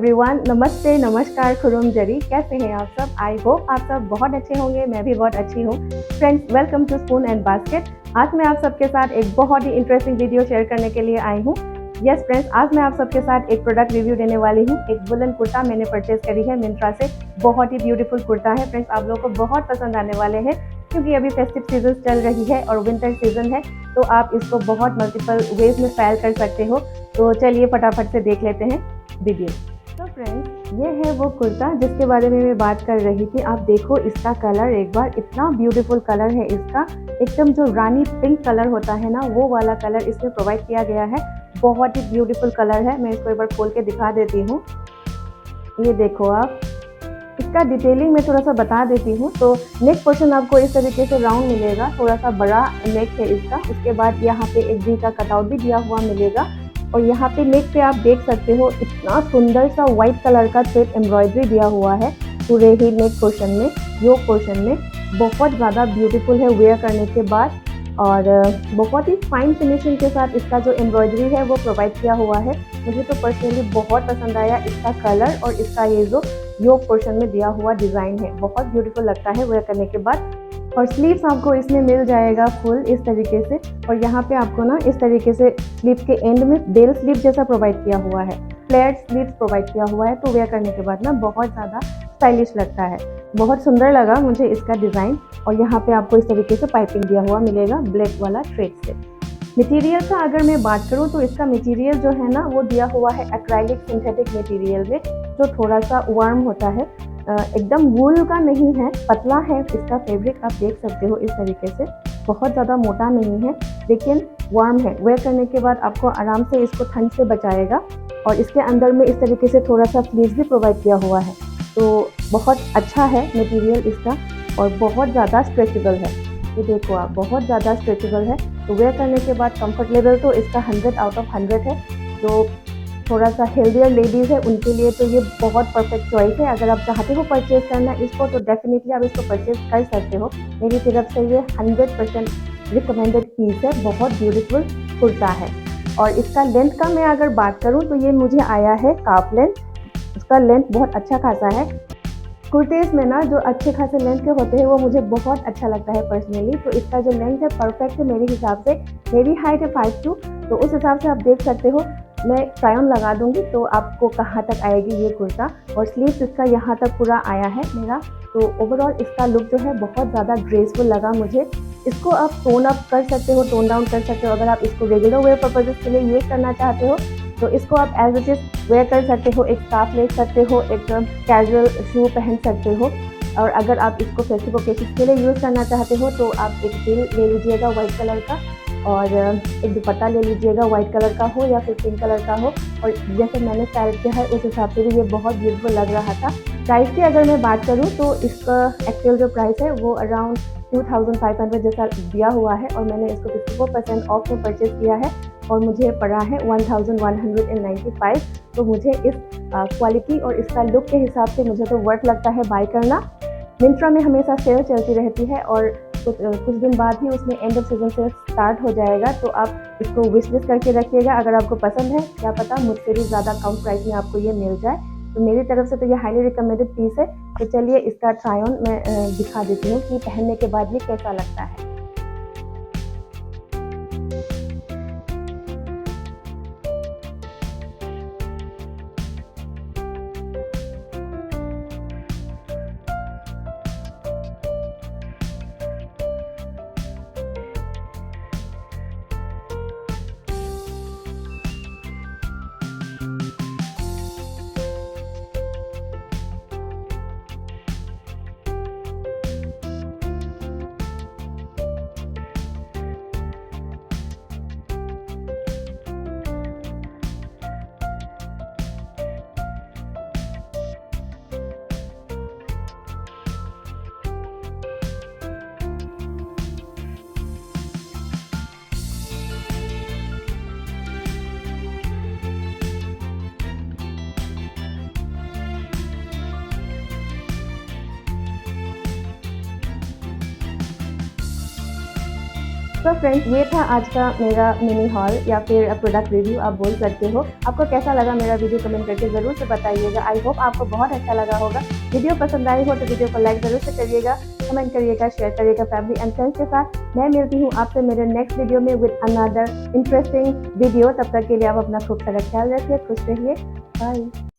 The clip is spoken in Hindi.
एवरीवन, नमस्ते, नमस्कार, खुरुम जरी। कैसे हैं आप सब? आई होप आप सब बहुत अच्छे होंगे। मैं भी बहुत अच्छी हूँ। Friends, welcome two spoon and basket. आज मैं आप सबके साथ एक बहुत ही इंटरेस्टिंग वीडियो शेयर करने के लिए आई हूँ। यस फ्रेंड्स, आज मैं आप सबके साथ एक प्रोडक्ट रिव्यू देने वाली हूँ। एक वुलन कुर्ता मैंने परचेज करी है मिंत्रा से। बहुत ही ब्यूटीफुल कुर्ता है फ्रेंड्स, आप लोगों को बहुत पसंद आने वाले हैं क्योंकि अभी फेस्टिव सीजन चल रही है और विंटर सीजन है, तो आप इसको बहुत मल्टीपल वेज में स्टाइल कर सकते हो। तो चलिए फटाफट से देख लेते हैं वीडियो। तो फ्रेंड्स, ये है वो कुर्ता जिसके बारे में मैं बात कर रही थी। आप देखो इसका कलर एक बार, इतना ब्यूटीफुल कलर है इसका। एकदम जो रानी पिंक कलर होता है ना, वो वाला कलर इसमें प्रोवाइड किया गया है। बहुत ही ब्यूटीफुल कलर है। मैं इसको एक बार खोल के दिखा देती हूँ। ये देखो आप, इसका डिटेलिंग मैं थोड़ा सा बता देती हूँ। तो नेक पोर्शन आपको इस तरीके से राउंड मिलेगा, थोड़ा सा बड़ा नेक है इसका। उसके बाद यहाँ पे एक वी का कटआउट भी दिया हुआ मिलेगा और यहाँ पे नेक पे आप देख सकते हो इतना सुंदर सा व्हाइट कलर का थ्रेड एम्ब्रॉयडरी दिया हुआ है पूरे ही नेक पोर्शन में, योक पोर्शन में। बहुत ज़्यादा ब्यूटीफुल है वेयर करने के बाद और बहुत ही फाइन फिनिशिंग के साथ इसका जो एम्ब्रॉयडरी है वो प्रोवाइड किया हुआ है। मुझे तो पर्सनली बहुत पसंद आया इसका कलर और इसका ये जो योक पोर्शन में दिया हुआ डिज़ाइन है, बहुत ब्यूटीफुल लगता है वेयर करने के बाद। और स्लीव्स आपको इसमें मिल जाएगा फुल इस तरीके से, और यहाँ पे आपको ना इस तरीके से स्लीव के एंड में बेल स्लीव जैसा प्रोवाइड किया हुआ है, फ्लेयर्ड स्लीव्स प्रोवाइड किया हुआ है। तो वेयर करने के बाद ना बहुत ज़्यादा स्टाइलिश लगता है, बहुत सुंदर लगा मुझे इसका डिज़ाइन। और यहाँ पे आपको इस तरीके से पाइपिंग दिया हुआ मिलेगा ब्लैक वाला थ्रेड से। मटेरियल का अगर मैं बात करूँ तो इसका मटेरियल जो है ना वो दिया हुआ है एक्राइलिक सिंथेटिक मटेरियल में, जो थोड़ा सा वार्म होता है। एकदम वूल का नहीं है, पतला है इसका फैब्रिक। आप देख सकते हो इस तरीके से, बहुत ज़्यादा मोटा नहीं है लेकिन वार्म है। वेयर करने के बाद आपको आराम से इसको ठंड से बचाएगा। और इसके अंदर में इस तरीके से थोड़ा सा फ्लीस भी प्रोवाइड किया हुआ है, तो बहुत अच्छा है मटेरियल इसका और बहुत ज़्यादा स्ट्रेचेबल है। ये देखो आप, बहुत ज़्यादा स्ट्रेचेबल है। तो वेयर करने के बाद कंफर्ट लेवल तो इसका 100 आउट ऑफ 100 है। जो थोड़ा सा हेल्दियर लेडीज़ है उनके लिए तो ये बहुत परफेक्ट चॉइस है। अगर आप चाहते हो परचेज करना इसको तो डेफिनेटली आप इसको परचेज कर सकते हो। मेरी तरफ से ये 100% रिकमेंडेड पीस है। बहुत ब्यूटीफुल कुर्ता है। और इसका लेंथ का मैं अगर बात करूँ तो ये मुझे आया है काफ लेंथ। इसका लेंथ बहुत अच्छा खासा है। कुर्तेज में ना जो अच्छे खासे लेंथ के होते हैं वो मुझे बहुत अच्छा लगता है पर्सनली। तो इसका जो लेंथ है परफेक्ट है मेरे हिसाब से। मेरी हाइट है 5'2", तो उस हिसाब से आप देख सकते हो। मैं ट्राई ऑन लगा दूंगी तो आपको कहाँ तक आएगी ये कुर्ता। और स्लीव्स इसका यहाँ तक पूरा आया है मेरा। तो ओवरऑल इसका लुक जो है बहुत ज़्यादा ग्रेसफुल लगा मुझे। इसको आप टोन अप कर सकते हो, टोन डाउन कर सकते हो। अगर आप इसको रेगुलर वेयर पर्पजेस के लिए यूज़ करना चाहते हो तो इसको आप एज इट इज वेयर कर सकते हो। एक स्कार्फ ले सकते हो, एक कैजुअल शू पहन सकते हो। और अगर आप इसको फेस्टिव ओकेजन के लिए यूज़ करना चाहते हो तो आप एक दिल ले लीजिएगा वाइट कलर का और एक दुपट्टा ले लीजिएगा वाइट कलर का हो या फिर पिंक कलर का हो। और जैसे मैंने स्टाइल किया है उस हिसाब से भी ये बहुत ब्यूटीफुल लग रहा था। प्राइस की अगर मैं बात करूँ तो इसका एक्चुअल जो प्राइस है वो अराउंड 2500 जैसा दिया हुआ है और मैंने इसको 54% ऑफ में परचेज किया है और मुझे पड़ा है 1195। तो मुझे इस क्वालिटी और इसका लुक के हिसाब से मुझे तो वर्थ लगता है बाय करना। मिंत्रा में हमेशा सेल चलती रहती है और कुछ दिन बाद ही उसमें end off season cell start हो जाएगा। तो आप इसको विश लिस्ट करके रखिएगा। अगर आपको पसंद है, क्या पता मुझसे भी ज़्यादा कम प्राइस में आपको ये मिल जाए। तो मेरी तरफ से तो ये हाईली रिकमेंडेड पीस है। तो चलिए इसका ट्राई ऑन मैं दिखा देती हूँ कि पहनने के बाद ये कैसा लगता है। तो फ्रेंड्स ये था आज का मेरा मिनी हॉल या फिर प्रोडक्ट रिव्यू आप बोल सकते हो। आपको कैसा लगा मेरा वीडियो कमेंट करके ज़रूर से बताइएगा। आई होप आपको बहुत अच्छा लगा होगा। वीडियो पसंद आई हो तो वीडियो को लाइक ज़रूर से करिएगा, कमेंट करिएगा, शेयर करिएगा फैमिली एंड फ्रेंड्स के साथ। मैं मिलती हूँ आपसे मेरे नेक्स्ट वीडियो में विद अनदर इंटरेस्टिंग वीडियो। तब तक के लिए आप अपना खूब सारा ख्याल रखिए, खुश रहिए, बाय।